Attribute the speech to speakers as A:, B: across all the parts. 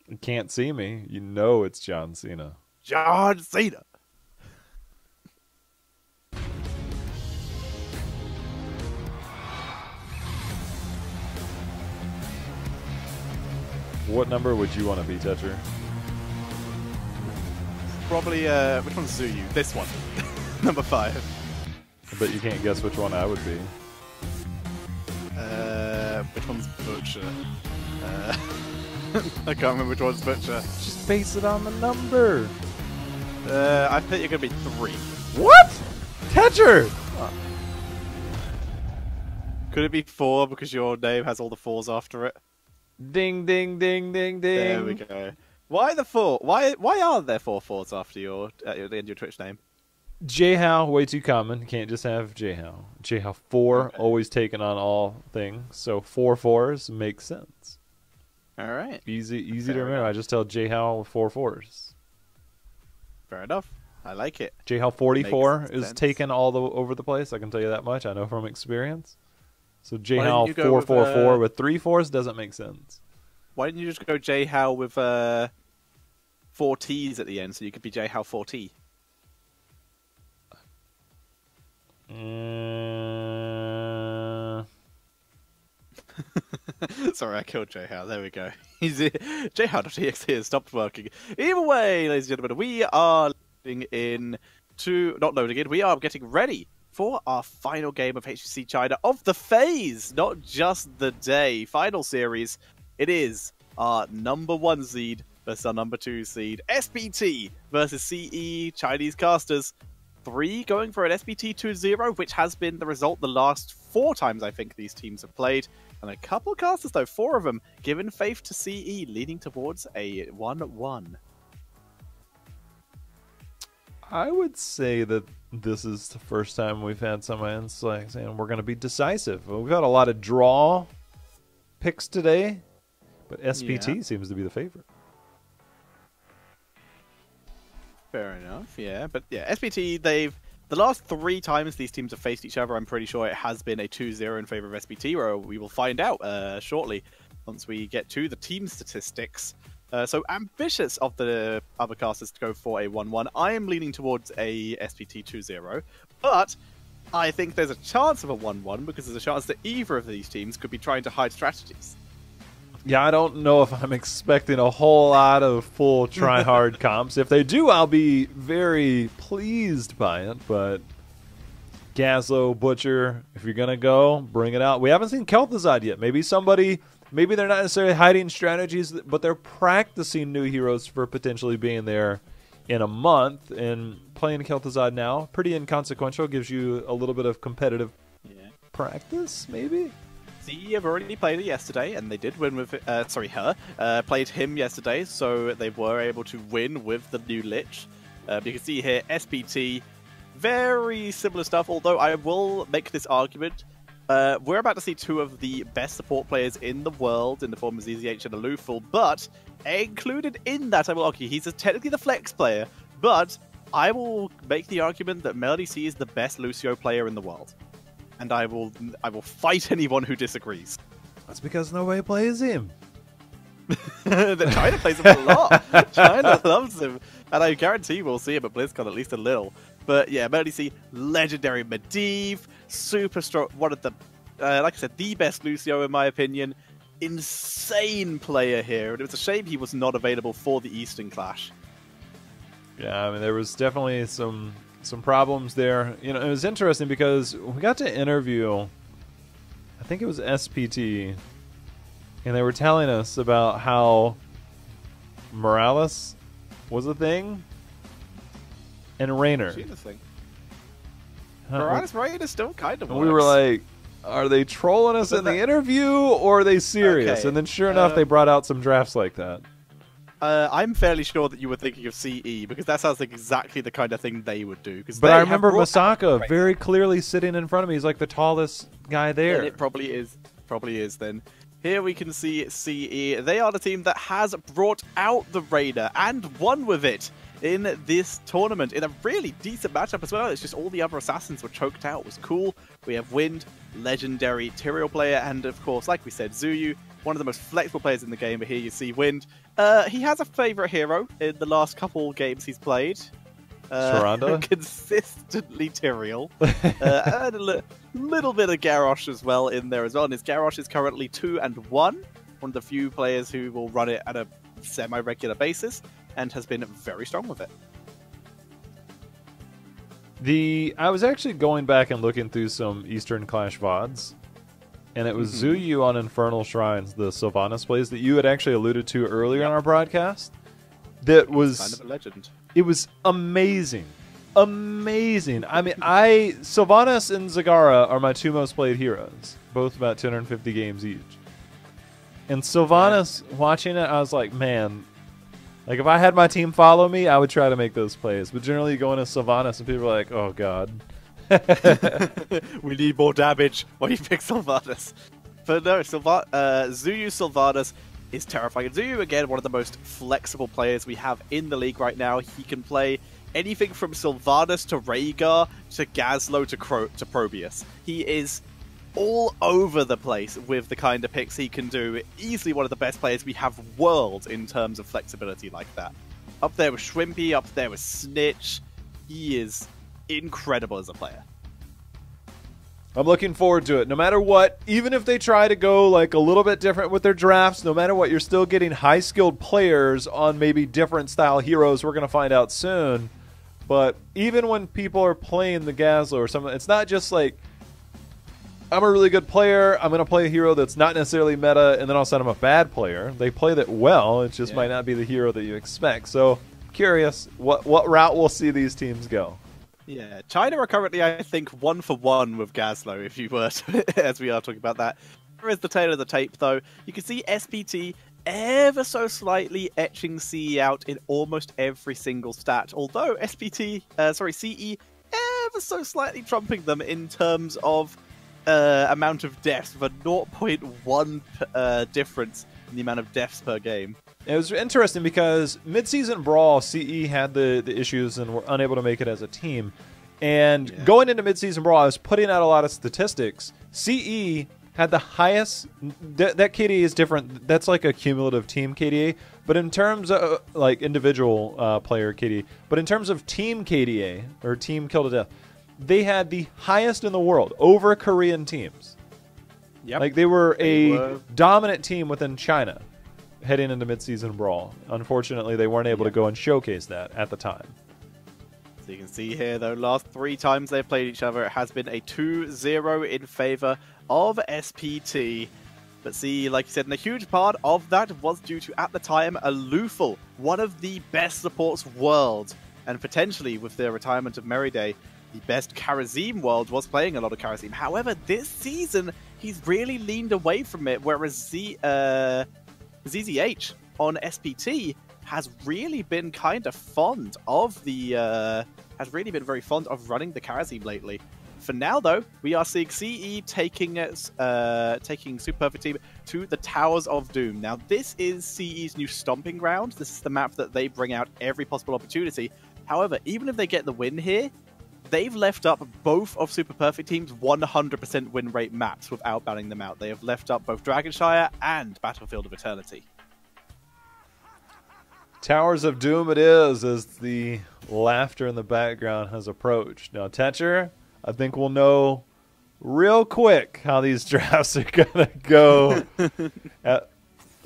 A: You can't see me. You know it's John Cena.
B: John Cena.
A: What number would you want to be, Tetcher?
B: Probably, which one's Zuyu? This one. Number 5.
A: But you can't guess which one I would be.
B: Which one's Butcher? I can't remember which one's Butcher.
A: Just base it on the number.
B: I think you're gonna be 3.
A: What? Tetcher!
B: Could it be 4 because your name has all the 4s after it?
A: Ding, ding, ding, ding, ding.
B: There we go. Why the 4? Why are there 4 4s after your at the end of your Twitch name?
A: J-How, way too common. Can't just have J-How. J-How 4, okay. Always taking on all things. So 4 4s makes sense.
B: All right.
A: Easy to remember. I just tell J-How 4 4s.
B: Fair enough. I like it.
A: J-How 44 is taken all over the place. I can tell you that much. I know from experience. So J-How 444 with 3 4s doesn't make sense.
B: Why didn't you just go J-How with 4 T's at the end so you could be J-How 4T? Sorry, I killed J-How. There we go. J-How.exe has stopped working. Either way, ladies and gentlemen, we are we are getting ready for our final game of HGC China of the phase, not just the day. Final series. It is our number 1 seed versus our number 2 seed. SPT versus CE Chinese casters. 3 going for an SPT 2-0, which has been the result the last 4 times I think these teams have played. And a couple of casters, though, 4 of them, given faith to CE, leading towards a 1-1.
A: I would say that this is the first time we've had someone saying we're going to be decisive. We've had a lot of draw picks today, but SPT seems to be the favorite.
B: Fair enough, yeah. But yeah, SPT, the last 3 times these teams have faced each other, I'm pretty sure it has been a 2-0 in favor of SPT, where we will find out shortly once we get to the team statistics. So ambitious of the other casters to go for a 1-1. I am leaning towards a SPT 2-0, but I think there's a chance of a 1-1 because there's a chance that either of these teams could be trying to hide strategies.
A: Yeah, I don't know if I'm expecting a whole lot of full try-hard comps. If they do, I'll be very pleased by it, but Gazlo, Butcher, if you're going to go, bring it out. We haven't seen Kel'Thuzad yet. Maybe they're not necessarily hiding strategies, but they're practicing new heroes for potentially being there in a month. And playing Kel'Thuzad now, pretty inconsequential, gives you a little bit of competitive practice, maybe?
B: CE have already played it yesterday, and they did win with played him yesterday, so they were able to win with the new Lich. You can see here, SPT, very similar stuff, although I will make this argument. We're about to see 2 of the best support players in the world in the form of ZZH and Alufal, but included in that, I will argue, he's technically the flex player, but I will make the argument that Melody C is the best Lucio player in the world. And I will fight anyone who disagrees.
A: That's because nobody plays him.
B: China plays him a lot. China loves him. And I guarantee we'll see him at BlizzCon at least a little. But yeah, Melody C, legendary Medivh, super strong, one of the, like I said, the best Lucio in my opinion. Insane player here. And it was a shame he was not available for the Eastern Clash.
A: Yeah, I mean, there was definitely some problems there. You know, it was interesting because we got to interview, I think it was SPT, and they were telling us about how Morales was a thing and Raynor.
B: She's a thing. Raynor still kind of works.
A: We were like, are they trolling us in the interview or are they serious?
B: Okay.
A: And then sure enough, they brought out some drafts like that.
B: I'm fairly sure that you were thinking of CE, because that sounds like exactly the kind of thing they would do.
A: But I remember Masaka very clearly sitting in front of me. He's like the tallest guy there.
B: And it probably is. Probably is then. Here we can see CE. They are the team that has brought out the Raider and won with it in this tournament in a really decent matchup as well. It's just all the other assassins were choked out. It was cool. We have Wind, legendary Tyrael player, and of course, like we said, Zuyu. one of the most flexible players in the game, but here you see Wind. He has a favourite hero in the last couple games he's played.
A: Sharonda?
B: Consistently Tyrael. And a little bit of Garrosh as well in there as well. And his Garrosh is currently 2-1. One of the few players who will run it at a semi-regular basis and has been very strong with it.
A: I was actually going back and looking through some Eastern Clash VODs, and it was Zuyu on Infernal Shrines, the Sylvanas plays that you had actually alluded to earlier in our broadcast. That was
B: kind of a legend.
A: It was amazing. Amazing. I mean, Sylvanas and Zagara are my two most played heroes, both about 250 games each. And Sylvanas, watching it, I was like, man, like if I had my team follow me, I would try to make those plays. But generally, you go into Sylvanas and people are like, oh, God.
B: We need more damage. Why you pick Sylvanas? But no, Zuyu Sylvanas is terrifying. And Zuyu, again, one of the most flexible players we have in the league right now. He can play anything from Sylvanas to Rhaegar to Gazlo to Probius. He is all over the place with the kind of picks he can do. Easily one of the best players we have world in terms of flexibility like that. Up there with Shrimpy, up there with Snitch. He is incredible as a player.
A: I'm looking forward to it. No matter what, even if they try to go like a little bit different with their drafts, no matter what, you're still getting high-skilled players on maybe different style heroes. We're going to find out soon. But even when people are playing the Gazlo or something, it's not just like, I'm a really good player, I'm going to play a hero that's not necessarily meta, and then all of a sudden I'm a bad player. They play that well, it just might not be the hero that you expect. So, curious what route we'll see these teams go.
B: Yeah, China are currently, I think, 1-for-1 with Gazlo, if you were to, as we are talking about that. Here is the tail of the tape, though. You can see SPT ever so slightly etching CE out in almost every single stat, although CE ever so slightly trumping them in terms of amount of deaths, with a 0.1 difference in the amount of deaths per game.
A: It was interesting because mid-season Brawl, CE had the issues and were unable to make it as a team. And going into mid-season Brawl, I was putting out a lot of statistics. CE had the highest... That KDA is different. That's like a cumulative team KDA. But in terms of like individual player KDA, but in terms of team KDA, or team kill to death, they had the highest in the world over Korean teams.
B: Yep.
A: Like they were a dominant team within China heading into mid-season Brawl. Unfortunately, they weren't able to go and showcase that at the time.
B: So you can see here, though, last 3 times they've played each other, it has been a 2-0 in favor of SPT. But see, like you said, and a huge part of that was due to, at the time, Alufal, one of the best supports world. And potentially, with the retirement of Meriday, the best Karazim world was playing a lot of Karazim. However, this season, he's really leaned away from it, whereas ZZH on SPT has really been kind of fond of very fond of running the Karazim lately. For now, though, we are seeing CE taking Super Perfect Team to the Towers of Doom. Now, this is CE's new stomping ground. This is the map that they bring out every possible opportunity. However, even if they get the win here, they've left up both of Super Perfect Team's 100% win rate maps without banning them out. They have left up both Dragonshire and Battlefield of Eternity.
A: Towers of Doom it is, as the laughter in the background has approached. Now, Tetcher, I think we'll know real quick how these drafts are going to go.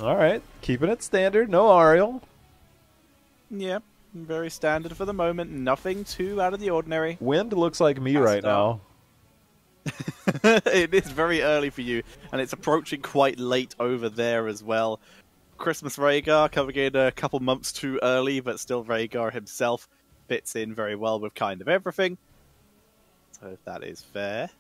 A: All right, keeping it standard. No Ariel.
B: Yep, very standard for the moment. Nothing too out of the ordinary.
A: Wind looks like me right now.
B: It is very early for you, and it's approaching quite late over there as well. Christmas Rhaegar coming in a couple months too early, but still Rhaegar himself fits in very well with kind of everything. So that is fair.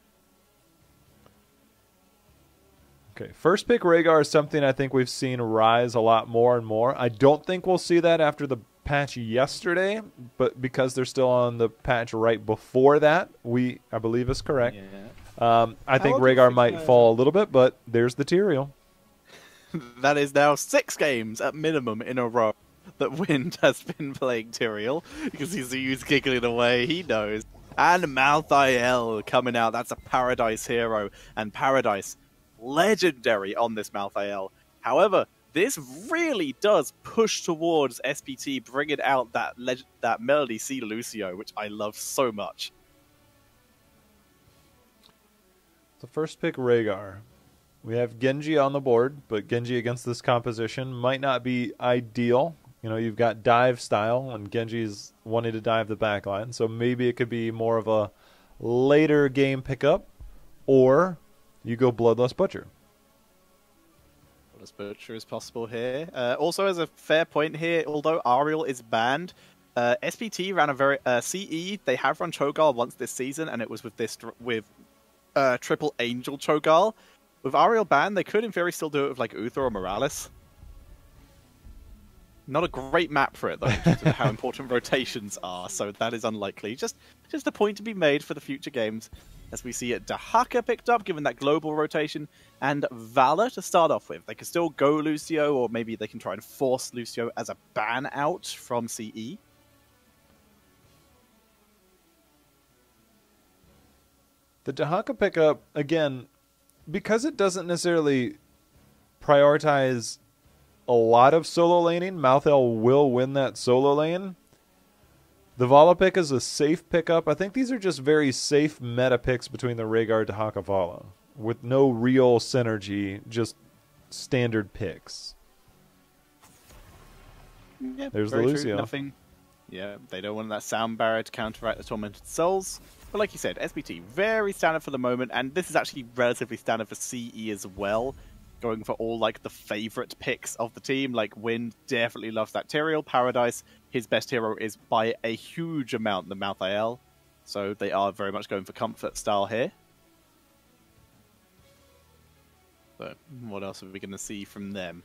A: Okay, first pick Rhaegar is something I think we've seen rise a lot more and more. I don't think we'll see that after the patch yesterday, but because they're still on the patch right before that, I believe is correct. Yeah. I think Rhaegar might fall a little bit, but there's the Tyrael.
B: That is now 6 games at minimum in a row that Wind has been playing Tyrael. You can see Zuyu's giggling away, he knows. And Malthael coming out, that's a Paradise hero. And Paradise, legendary on this Malthael. However, this really does push towards SPT bringing out that Melody C Lucio, which I love so much.
A: The first pick, Rhaegar. We have Genji on the board, but Genji against this composition might not be ideal. You know, you've got dive style, and Genji's wanting to dive the backline, so maybe it could be more of a later game pickup, or you go Bloodlust Butcher.
B: Bloodlust Butcher is possible here. Also, as a fair point here, although Ariel is banned, SPT ran a very CE. They have run Cho'Gall once this season, and it was with Triple Angel Cho'Gall. With Ariel banned, they could in theory still do it with like Uther or Morales. Not a great map for it though, due to how important rotations are, so that is unlikely. Just a point to be made for the future games, as we see it. Dahaka picked up, given that global rotation, and Valor to start off with. They could still go Lucio, or maybe they can try and force Lucio as a ban out from CE.
A: The Dahaka pickup, again, because it doesn't necessarily prioritize a lot of solo laning, Malthael will win that solo lane. The Vala pick is a safe pickup. I think these are just very safe meta picks between the Rhaegar, Dahaka, Vala, with no real synergy, just standard picks.
B: Yeah,
A: there's the Lucio.
B: Nothing. Yeah, they don't want that sound barrier to counteract the Tormented Souls. But like you said, SPT, very standard for the moment, and this is actually relatively standard for CE as well. Going for all like the favorite picks of the team, like Wind definitely loves that Tyrael. Paradise, his best hero is by a huge amount the Malthael. So they are very much going for comfort style here. So what else are we going to see from them?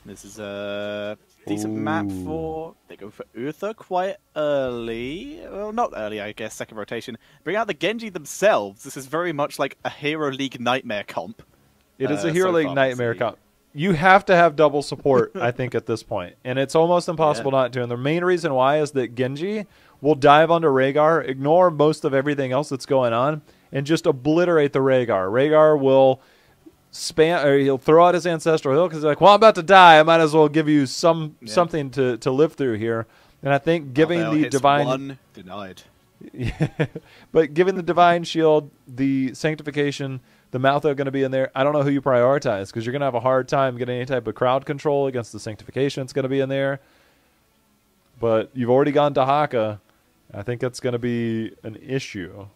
B: This is a decent map for... They go for Uther quite early. Well, not early, I guess. Second rotation. Bring out the Genji themselves. This is very much like a Hero League Nightmare comp.
A: It is a Hero League Nightmare comp. You have to have double support, I think, at this point. And it's almost impossible not to. And the main reason why is that Genji will dive onto Rhaegar, ignore most of everything else that's going on, and just obliterate the Rhaegar. Rhaegar will... he'll throw out his ancestral heal because he's like, well, I'm about to die. I might as well give you something to live through here. And I think giving the divine
B: one denied.
A: But giving the divine shield, the sanctification, the Malthael are going to be in there. I don't know who you prioritize because you're going to have a hard time getting any type of crowd control against the sanctification. It's going to be in there. But you've already gone to Haka. I think that's going to be an issue.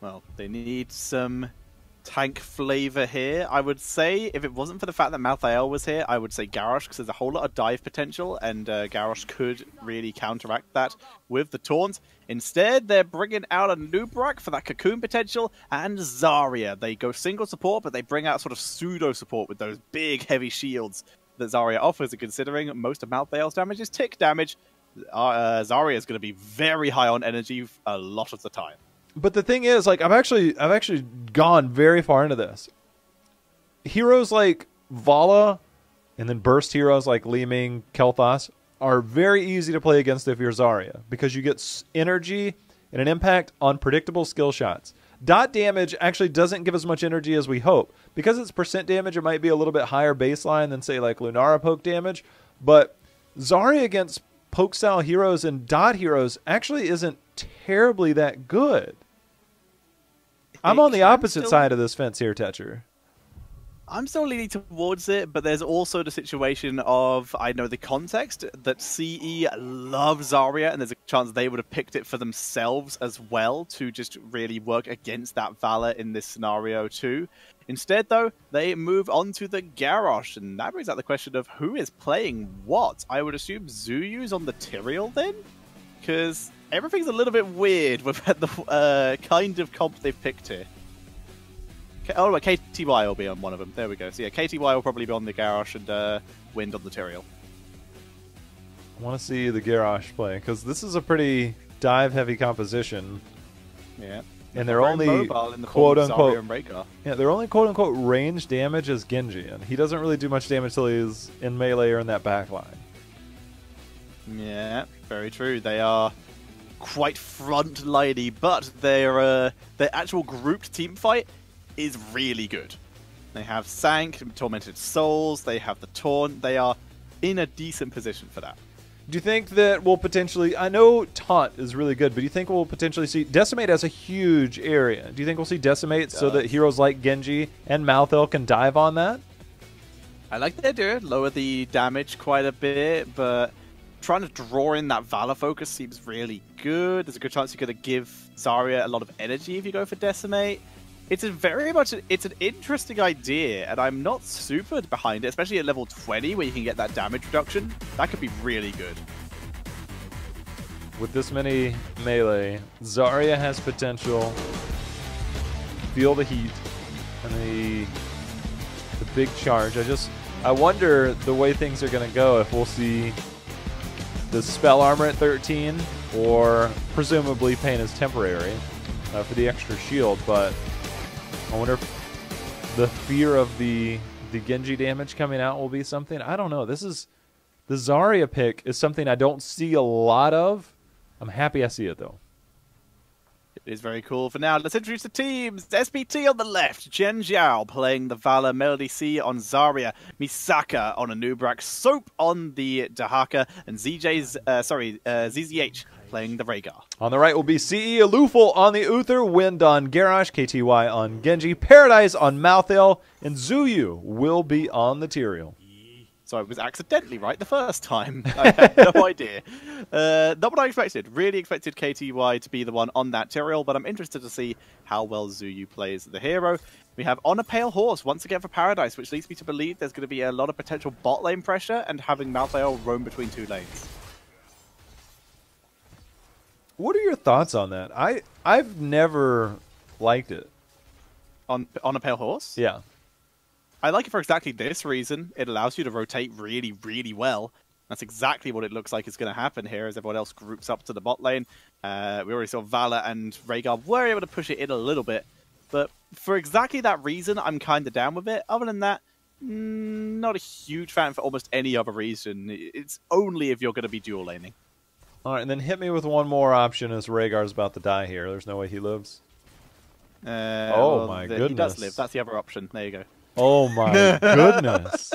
B: Well, they need some tank flavor here. I would say, if it wasn't for the fact that Malthael was here, I would say Garrosh, because there's a whole lot of dive potential, and Garrosh could really counteract that with the taunts. Instead, they're bringing out a Nubrak for that cocoon potential, and Zarya. They go single support, but they bring out sort of pseudo support with those big, heavy shields that Zarya offers, and considering most of Malthael's damage is tick damage, Zarya is going to be very high on energy a lot of the time.
A: But the thing is, like, I've actually gone very far into this. Heroes like Vala and then burst heroes like Li Ming, Kel'Thas are very easy to play against if you're Zarya because you get energy and an impact on predictable skill shots. Dot damage actually doesn't give as much energy as we hope. Because it's percent damage, it might be a little bit higher baseline than, say, like Lunara poke damage. But Zarya against poke-style heroes and dot heroes actually isn't terribly that good. I'm on the opposite side of this fence here, Tetcher.
B: I'm still leaning towards it, but there's also the situation of, I know the context, that CE loves Zarya, and there's a chance they would have picked it for themselves as well to just really work against that Valor in this scenario too. Instead, though, they move on to the Garrosh, and that brings out the question of who is playing what. I would assume Zuyu's on the Tyrael then? Because everything's a little bit weird with the kind of comp they've picked here. Oh, right, KTY will be on one of them. There we go. So yeah, KTY will probably be on the Garrosh and Wind on the Tyrael.
A: I want to see the Garrosh play, because this is a pretty dive-heavy composition.
B: Yeah.
A: And they're only quote-unquote... Yeah, they're only quote-unquote range damage as Genji, and he doesn't really do much damage till he's in melee or in that backline.
B: Yeah, very true. They are quite front-liney, but their actual grouped team fight is really good. They have Sank, Tormented Souls, they have the Taunt. They are in a decent position for that.
A: Do you think that we'll potentially... I know Taunt is really good, but do you think we'll potentially see... Decimate has a huge area. Do you think we'll see Decimate so that heroes like Genji and Malthael can dive on that?
B: I like the idea. Lower the damage quite a bit, but trying to draw in that Valor focus seems really good. There's a good chance you're going to give Zarya a lot of energy if you go for Decimate. It's an interesting idea, and I'm not super behind it, especially at level 20 where you can get that damage reduction. That could be really good.
A: With this many melee, Zarya has potential. Feel the heat and the big charge. I wonder the way things are going to go, if we'll see the spell armor at 13, or presumably Pain is temporary for the extra shield, but I wonder if the fear of the Genji damage coming out will be something. I don't know. The Zarya pick is something I don't see a lot of. I'm happy I see it, though.
B: It is very cool. For now, let's introduce the teams. SPT on the left, Jen Zhao playing the Valor, Melody C on Zarya, Misaka on Anubrak, Soap on the Dahaka, and ZZH playing the Rhaegar.
A: On the right will be CE Alufal on the Uther, Wind on Garrosh, KTY on Genji, Paradise on Malthael, and Zuyu will be on the Tyrael.
B: So I was accidentally right the first time. I had no idea. Not what I expected. Really expected KTY to be the one on that Tyrael, but I'm interested to see how well Zuyu plays the hero. We have On a Pale Horse once again for Paradise, which leads me to believe there's going to be a lot of potential bot lane pressure and having Malthael roam between two lanes.
A: What are your thoughts on that? I've never liked it.
B: On a Pale Horse?
A: Yeah.
B: I like it for exactly this reason. It allows you to rotate really, really well. That's exactly what it looks like is going to happen here as everyone else groups up to the bot lane. We already saw Valor and Rhaegar were able to push it in a little bit. But for exactly that reason, I'm kind of down with it. Other than that, not a huge fan for almost any other reason. It's only if you're going to be dual laning.
A: All right, and then hit me with one more option as Rhaegar's about to die here. There's no way he lives. My goodness.
B: He does live. That's the other option. There you go.
A: Oh my goodness.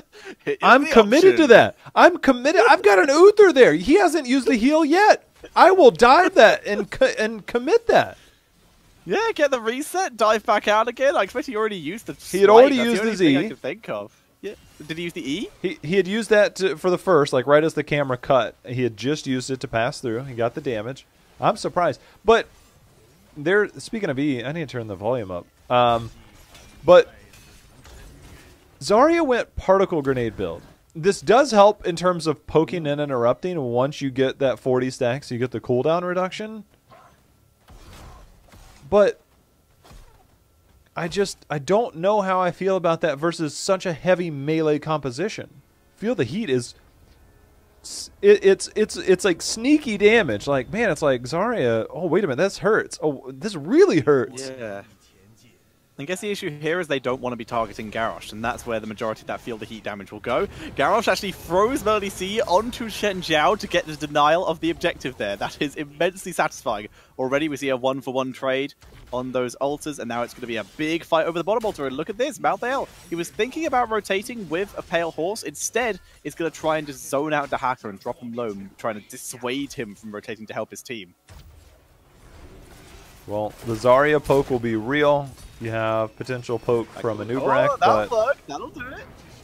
A: I'm committed to that. I'm committed. I've got an Uther there. He hasn't used the heal yet. I will dive that and commit that.
B: Yeah, get the reset, dive back out again. I expect he already used the
A: He had already used the Z.
B: I could think of. Yeah. Did he use the E?
A: He had used that for the first, like right as the camera cut. He had just used it to pass through. He got the damage. I'm surprised. But speaking of E, I need to turn the volume up. But Zarya went particle grenade build. This does help in terms of poking and interrupting. Once you get that 40 stacks, you get the cooldown reduction. But I don't know how I feel about that versus such a heavy melee composition. Feel the heat is it's like sneaky damage. Like, man, it's like Zarya, oh wait a minute, this hurts. Oh, this really hurts.
B: Yeah. I guess the issue here is they don't want to be targeting Garrosh, and that's where the majority of that Feel the Heat damage will go. Garrosh actually throws Melody C onto Shen Zhao to get the denial of the objective there. That is immensely satisfying. Already we see a 1-for-1 trade on those altars, and now it's going to be a big fight over the bottom altar. And look at this, Malthael. He was thinking about rotating with a Pale Horse. Instead, it's going to try and just zone out Dahaka and drop him low, trying to dissuade him from rotating to help his team.
A: Well, the Zarya poke will be real. You have potential poke from Anubrak,
B: that'll do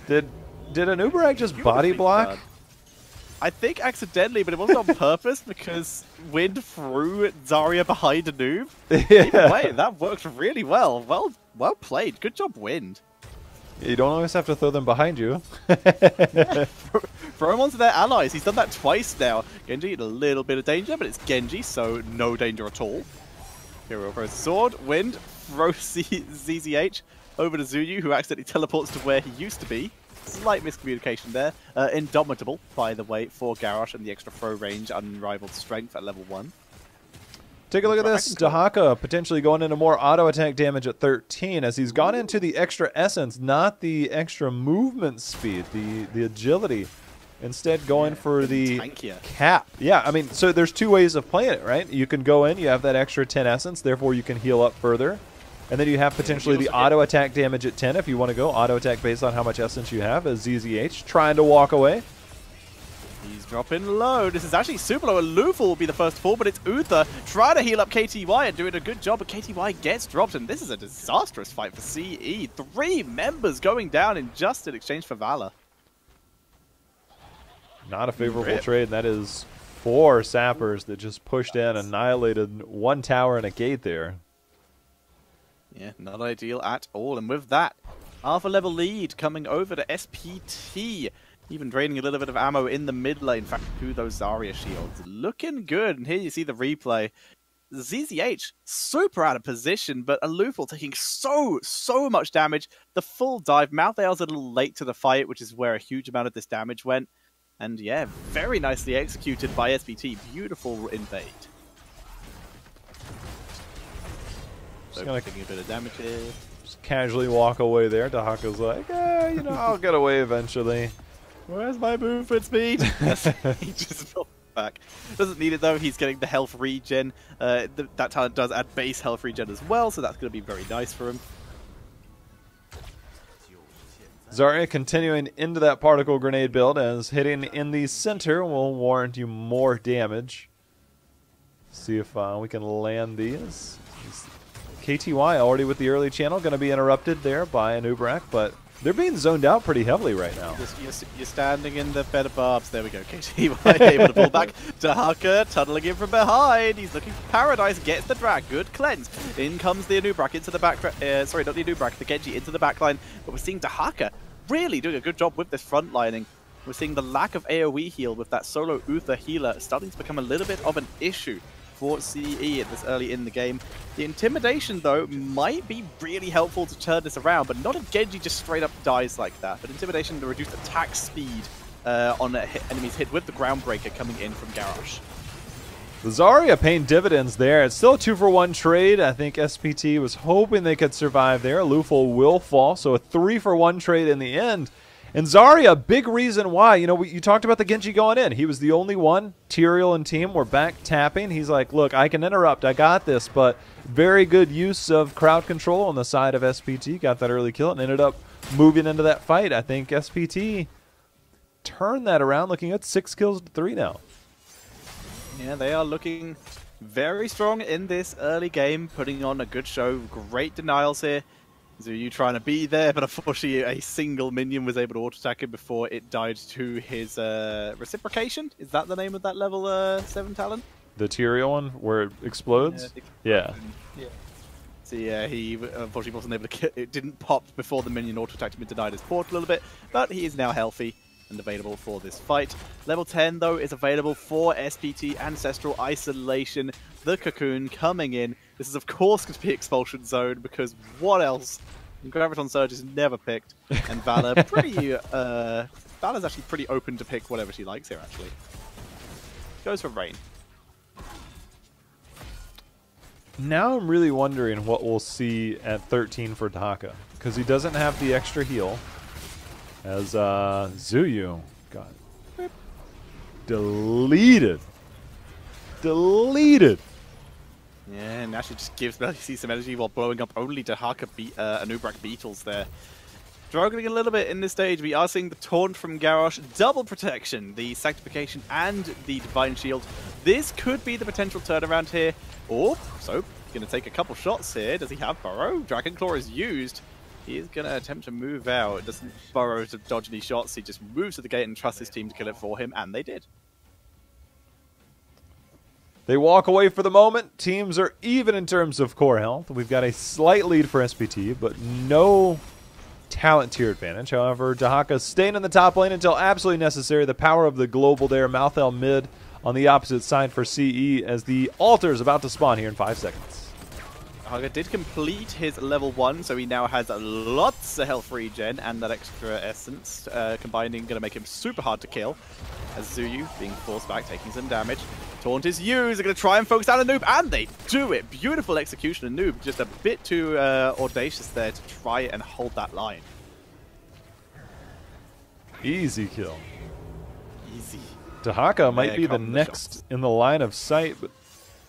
B: it.
A: Did Anubrak just body block?
B: I think accidentally, but it wasn't on purpose because Wind threw Zarya behind Anub.
A: Yeah.
B: Either way, that worked really well. Well played. Good job, Wind.
A: You don't always have to throw them behind you.
B: Yeah. Throw them onto their allies. He's done that twice now. Genji in a little bit of danger, but it's Genji, so no danger at all. Hero throws sword, Wind, throws ZZH over to Zuyu, who accidentally teleports to where he used to be. Slight miscommunication there. Indomitable, by the way, for Garrosh and the extra throw range, unrivaled strength at level 1.
A: Take a look at this. Dahaka potentially going into more auto attack damage at 13 as he's gone into the extra essence, not the extra movement speed, the agility. Instead going for the cap. Yeah, I mean, so there's two ways of playing it, right? You can go in, you have that extra 10 essence, therefore you can heal up further. And then you have potentially the auto attack damage at 10 if you want to go. Auto attack based on how much essence you have as ZZH trying to walk away.
B: He's dropping low. This is actually super low. Lufa will be the first to fall, but it's Uther trying to heal up KTY and doing a good job, but KTY gets dropped, and this is a disastrous fight for CE. 3 members going down in exchange for Valor.
A: Not a favorable trade, and that is 4 sappers that just pushed in, annihilated 1 tower and a gate there.
B: Yeah, not ideal at all. And with that, alpha level lead coming over to SPT. Even draining a little bit of ammo in the mid lane, in fact, through those Zarya shields. Looking good. And here you see the replay. ZZH, super out of position, but Alufal taking so much damage. The full dive. Malthael's a little late to the fight, which is where a huge amount of this damage went. And yeah, very nicely executed by SPT. Beautiful invade. So taking a bit of damage here.
A: Just casually walk away there. Dahaka's like, you know, I'll get away eventually.
B: Where's my movement speed? He just fell back. Doesn't need it though. He's getting the health regen. That talent does add base health regen as well, so that's going to be very nice for him.
A: Zarya continuing into that particle grenade build, as hitting in the center will warrant you more damage. See if we can land these. KTY already with the early channel, going to be interrupted there by an Ubrak, but they're being zoned out pretty heavily right now.
B: You're standing in the bed of barbs. There we go. KTY able to pull back. Dahaka tunneling in from behind. He's looking for Paradise. Gets the drag. Good cleanse. In comes the Anubrak into the back. Sorry, not the Anubrak. The Genji into the back line. But we're seeing Dahaka really doing a good job with this front lining. We're seeing the lack of AoE heal with that solo Uther healer starting to become a little bit of an issue for CE at this early in the game. The Intimidation, though, might be really helpful to turn this around, but not if Genji just straight up dies like that. But Intimidation to reduce attack speed on enemies hit with the Groundbreaker coming in from Garrosh.
A: The Zarya paying dividends there. It's still a 2-for-1 trade. I think SPT was hoping they could survive there. Luful will fall, so a 3-for-1 trade in the end. And Zarya, big reason why. You know, you talked about the Genji going in. He was the only one. Tyrael and team were back tapping. He's like, look, I can interrupt. I got this. But very good use of crowd control on the side of SPT. Got that early kill and ended up moving into that fight. I think SPT turned that around, looking at 6 kills to 3 now.
B: Yeah, they are looking very strong in this early game, putting on a good show. Great denials here. Zuyu trying to be there, but unfortunately a single minion was able to auto-attack him before it died to his reciprocation. Is that the name of that level 7 talent?
A: The Tyrael one, where it explodes? Yeah.
B: So yeah, he unfortunately wasn't able to kill. It didn't pop before the minion auto-attacked him and denied his port a little bit, but he is now healthy and available for this fight. Level 10, though, is available for SPT Ancestral Isolation. The Cocoon coming in. This is, of course, going to be Expulsion Zone, because what else? Graviton Surge is never picked, and Valor Valor's actually pretty open to pick whatever she likes here, actually. Goes for Rain.
A: Now I'm really wondering what we'll see at 13 for Dahaka, because he doesn't have the extra heal. As Zuyu got deleted.
B: Yeah, and actually just gives LEC some energy while blowing up only Dahaka Anubrak Beetles there. Struggling a little bit in this stage. We are seeing the taunt from Garrosh, double protection, the Sanctification and the Divine Shield. This could be the potential turnaround here. Or, so, going to take a couple shots here. Does he have Burrow? Dragon Claw is used. He is going to attempt to move out. Doesn't burrow to dodge any shots. He just moves to the gate and trusts his team to kill it for him, and they did.
A: They walk away for the moment. Teams are even in terms of core health. We've got a slight lead for SPT, but no talent tier advantage. However, Dahaka staying in the top lane until absolutely necessary. The power of the global there. Malthael mid on the opposite side for CE as the altar is about to spawn here in 5 seconds.
B: Dahaka did complete his level 1, so he now has lots of health regen and that extra essence. Combining, going to make him super hard to kill. As Zuyu being forced back, taking some damage. Taunt is used. They're going to try and focus down Anub, and they do it. Beautiful execution. Anub just a bit too audacious there to try and hold that line.
A: Easy kill.
B: Easy.
A: Dahaka might be the next in the line of sight, but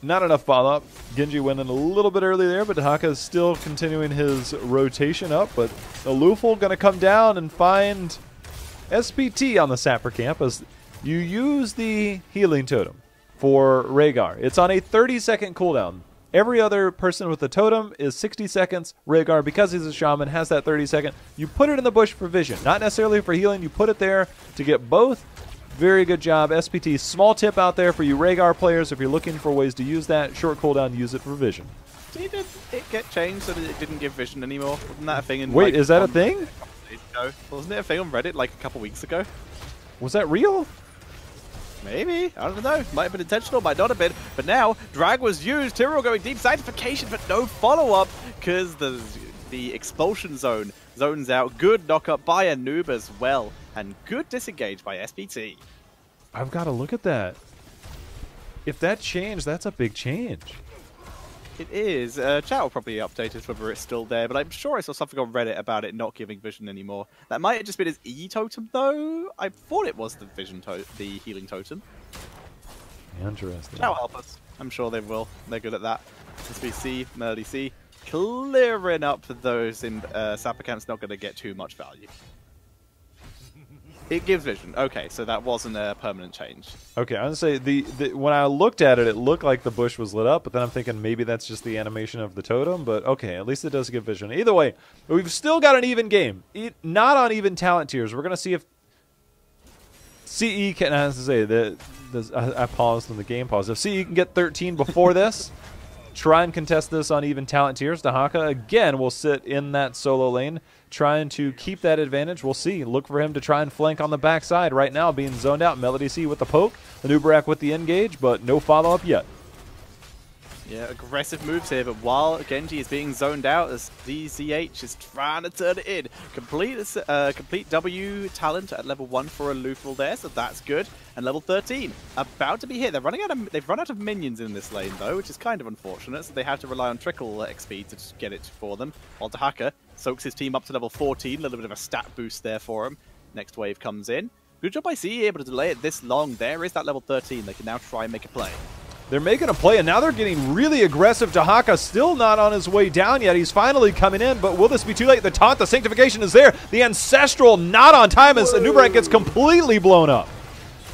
A: Not enough follow-up. Genji went in a little bit early there, but Dahaka is still continuing his rotation up. But Alufal going to come down and find SPT on the Sapper camp as you use the healing totem for Rhaegar. It's on a 30-second cooldown. Every other person with the totem is 60 seconds. Rhaegar, because he's a shaman, has that 30-second. You put it in the bush for vision, not necessarily for healing. You put it there to get both. Very good job, SPT. Small tip out there for you Rhaegar players. If you're looking for ways to use that, short cooldown, use it for vision.
B: Did it get changed so that it didn't give vision anymore? Wasn't that a thing in
A: Wait,
B: like,
A: is that a thing?
B: Days ago? Wasn't it a thing on Reddit like a couple weeks ago?
A: Was that real?
B: Maybe. I don't know. Might have been intentional, might not have been. But now, drag was used. Tyrael going deep. Sanctification, but no follow-up because the expulsion zone zones out. Good knock-up by a noob as well. And good disengage by SPT.
A: I've got to look at that. If that changed, that's a big change.
B: It is. Chat will probably update us whether it's still there, but I'm sure I saw something on Reddit about it not giving vision anymore. That might have just been his E totem, though. I thought it was the the healing totem.
A: Interesting.
B: Chat will help us. I'm sure they will. They're good at that. SBC, Melody C, clearing up those in Sapper camps. Not going to get too much value. It gives vision. Okay, so that wasn't a permanent change.
A: Okay, I was going to say, when I looked at it, it looked like the bush was lit up, but then I'm thinking maybe that's just the animation of the totem, but okay, at least it does give vision. Either way, we've still got an even game. Not on even talent tiers. We're going to see if CE can, I have to say, I paused when the game paused. If CE can get 13 before this, try and contest this on even talent tiers. Dahaka, again, will sit in that solo lane, trying to keep that advantage. We'll see. Look for him to try and flank on the backside. Right now, being zoned out. Melody C with the poke. The Nubarak with the engage, but no follow-up yet.
B: Yeah, aggressive moves here, but while Genji is being zoned out as DZH is trying to turn it in. Complete W talent at level 1 for a Lufal there, so that's good. And level 13, about to be hit. They've run out of minions in this lane, though, which is kind of unfortunate, so they have to rely on trickle XP to just get it for them. While Dahaka soaks his team up to level 14, a little bit of a stat boost there for him. Next wave comes in. Good job by CE, able to delay it this long. There is that level 13. They can now try and make a play.
A: They're making a play, and now they're getting really aggressive. Dahaka still not on his way down yet. He's finally coming in, but will this be too late? The taunt, the sanctification is there. The ancestral not on time as Nubarak gets completely blown up.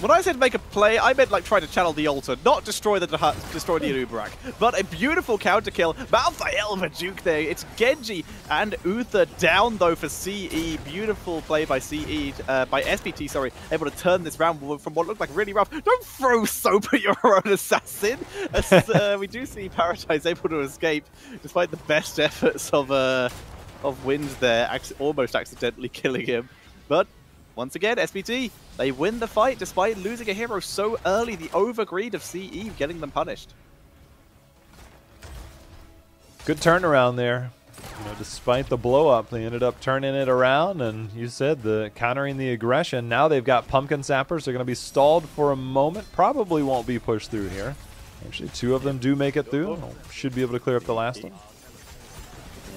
B: When I said make a play, I meant like try to channel the altar, not destroy the Uberak. But a beautiful counter kill. Malthael with Duke there. It's Genji and Uther down though for CE. Beautiful play by CE, by SPT, sorry. Able to turn this round from what looked like really rough. Don't throw soap at your own assassin. As, we do see Paradise able to escape despite the best efforts of Wind there, almost accidentally killing him. But once again, SPT, they win the fight despite losing a hero so early. The overgreed of CE getting them punished.
A: Good turnaround there. You know, despite the blow up, they ended up turning it around, and you said the countering the aggression. Now they've got pumpkin sappers. They're going to be stalled for a moment. Probably won't be pushed through here. Actually, 2 of them do make it through. Should be able to clear up the last one.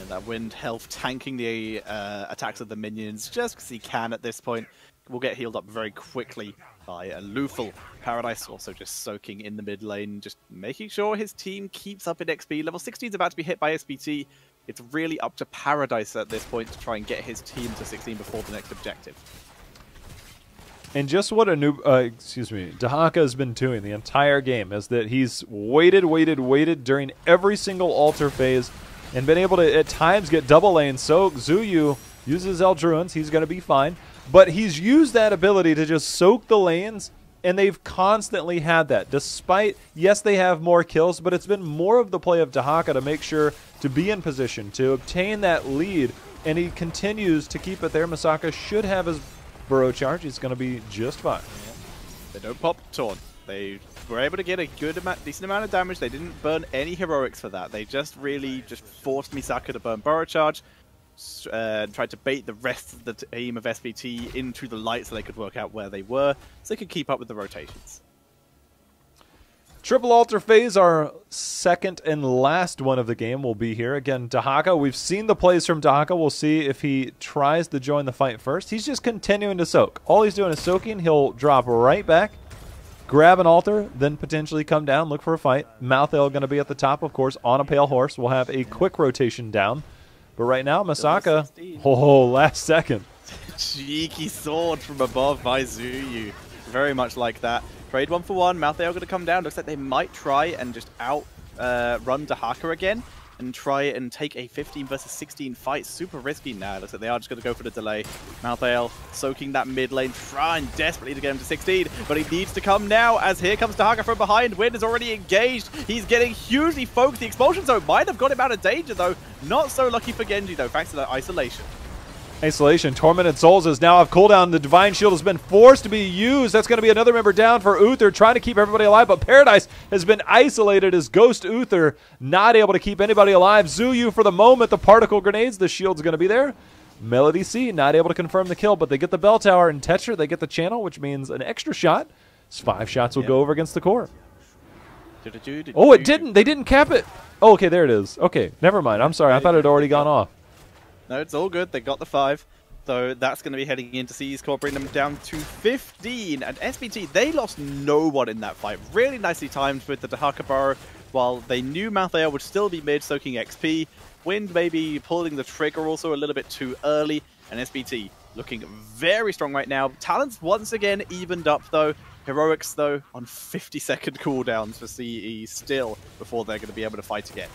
B: That Wind health tanking the attacks of the minions just because he can at this point. Will get healed up very quickly by a Lufal. Paradise also just soaking in the mid lane, just making sure his team keeps up in XP. Level 16 is about to be hit by SPT. It's really up to Paradise at this point to try and get his team to 16 before the next objective.
A: And just what a Dahaka has been doing the entire game is that he's waited during every single altar phase and been able to, at times, get double lane. So Zuyu uses Eldruins. He's going to be fine. But he's used that ability to just soak the lanes, and they've constantly had that. Despite, yes, they have more kills, but it's been more of the play of Dahaka to make sure to be in position, to obtain that lead, and he continues to keep it there. Masaka should have his burrow charge. He's going to be just fine.
B: Yeah. They don't pop Taunt. They were able to get a decent amount of damage. They didn't burn any heroics for that. They just really forced Misaka to burn burrow charge, tried to bait the rest of the team of SPT into the light so they could work out where they were, so they could keep up with the rotations.
A: Triple altar phase, our second and last one of the game, will be here. Again, Dahaka, we've seen the plays from Dahaka. We'll see if he tries to join the fight first. He's just continuing to soak. All he's doing is soaking. He'll drop right back. grab an altar, then potentially come down, look for a fight. Malthael going to be at the top, of course, on a pale horse. We'll have a quick rotation down. But right now, Masaka, last second.
B: Cheeky sword from above by Zuyu. Very much like that. Trade 1 for 1. Malthael going to come down. Looks like they might try and just run Dahaka again and try and take a 15 versus 16 fight. Super risky now. Looks like they are just going to go for the delay. Malthael soaking that mid lane, trying desperately to get him to 16, but he needs to come now as here comes Dahaka from behind. Wind is already engaged. He's getting hugely focused. The expulsion zone might have got him out of danger though. Not so lucky for Genji though, thanks to that isolation.
A: Isolation. Tormented Souls is now off cooldown. The Divine Shield has been forced to be used. That's going to be another member down for Uther, trying to keep everybody alive, but Paradise has been isolated as Ghost Uther, not able to keep anybody alive. Zuyu for the moment, the particle grenades, the shield's going to be there. Melody C not able to confirm the kill, but they get the bell tower, and Tetra, they get the channel, which means an extra shot. 5 shots will go over against the core. Oh, it didn't. They didn't cap it. Oh, okay, there it is. Okay, never mind. I'm sorry. I thought it had already gone off.
B: No, it's all good. They got the 5. So that's going to be heading into CE's core, bringing them down to 15. And SPT, they lost no one in that fight. Really nicely timed with the Dahaka Burrow, while they knew Malthael would still be mid, soaking XP. Wind maybe pulling the trigger also a little bit too early. And SPT looking very strong right now. Talents once again evened up though. Heroics though on 50-second cooldowns for CE still before they're going to be able to fight again.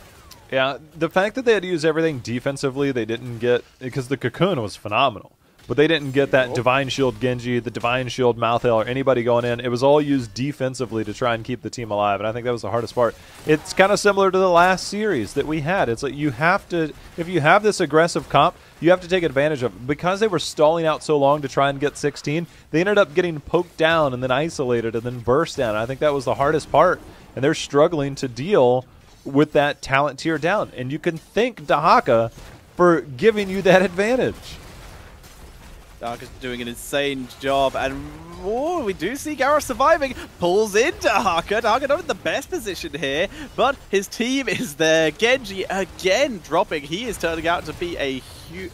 A: Yeah, the fact that they had to use everything defensively, they didn't get, because the Cocoon was phenomenal, but they didn't get that Divine Shield Genji, the Divine Shield Malthael, or anybody going in. It was all used defensively to try and keep the team alive, and I think that was the hardest part. It's kind of similar to the last series that we had. It's like you have to, if you have this aggressive comp, you have to take advantage of it. Because they were stalling out so long to try and get 16, they ended up getting poked down and then isolated and then burst down. I think that was the hardest part, and they're struggling to deal with that talent tier down. And you can thank Dahaka for giving you that advantage.
B: Dahaka's doing an insane job, and we do see Garrosh surviving. Pulls in Dahaka. Dahaka not in the best position here, but his team is there. Genji again dropping. He is turning out to be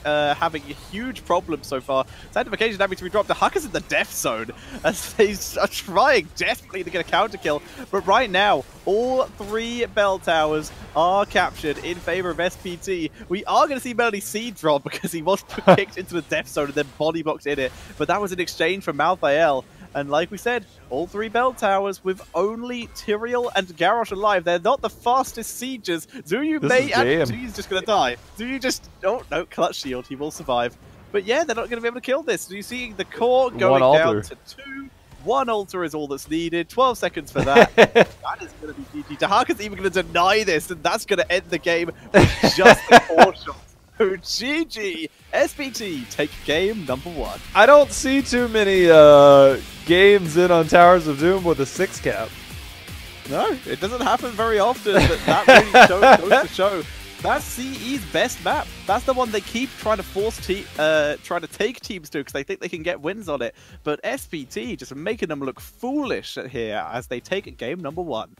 B: having a huge problem so far. Sanctification having to be dropped. Dahaka's in the death zone as they are trying desperately to get a counter kill. But right now, all 3 bell towers are captured in favor of SPT. We are going to see Melody C drop because he was kicked into the death zone and then body blocked in it. But that was in exchange for Malthael. And like we said, all 3 bell towers with only Tyrael and Garrosh alive. They're not the fastest sieges. Zuyu may, and Zuyu's just going to die. Zuyu just, oh no, clutch shield, he will survive. But yeah, they're not going to be able to kill this. So you see the core going down to 2. 1 altar is all that's needed. 12 seconds for that. That is going to be GG. Dahaka's even going to deny this, and that's going to end the game with just the 4 shots. So GG. SPT take game number 1.
A: I don't see too many games in on Towers of Doom with a 6 cap.
B: No, it doesn't happen very often. But that really goes to show. That's CE's best map. That's the one they keep trying to trying to take teams to because they think they can get wins on it. But SPT just making them look foolish here as they take game number 1.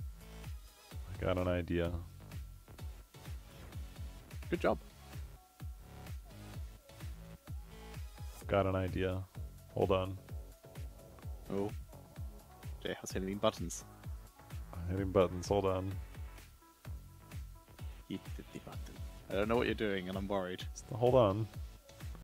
A: I got an idea.
B: Good job.
A: Got an idea. Hold on.
B: Oh. Jay has hitting buttons.
A: I'm hitting buttons. Hold on.
B: He hit the button. I don't know what you're doing, and I'm worried.
A: Hold on.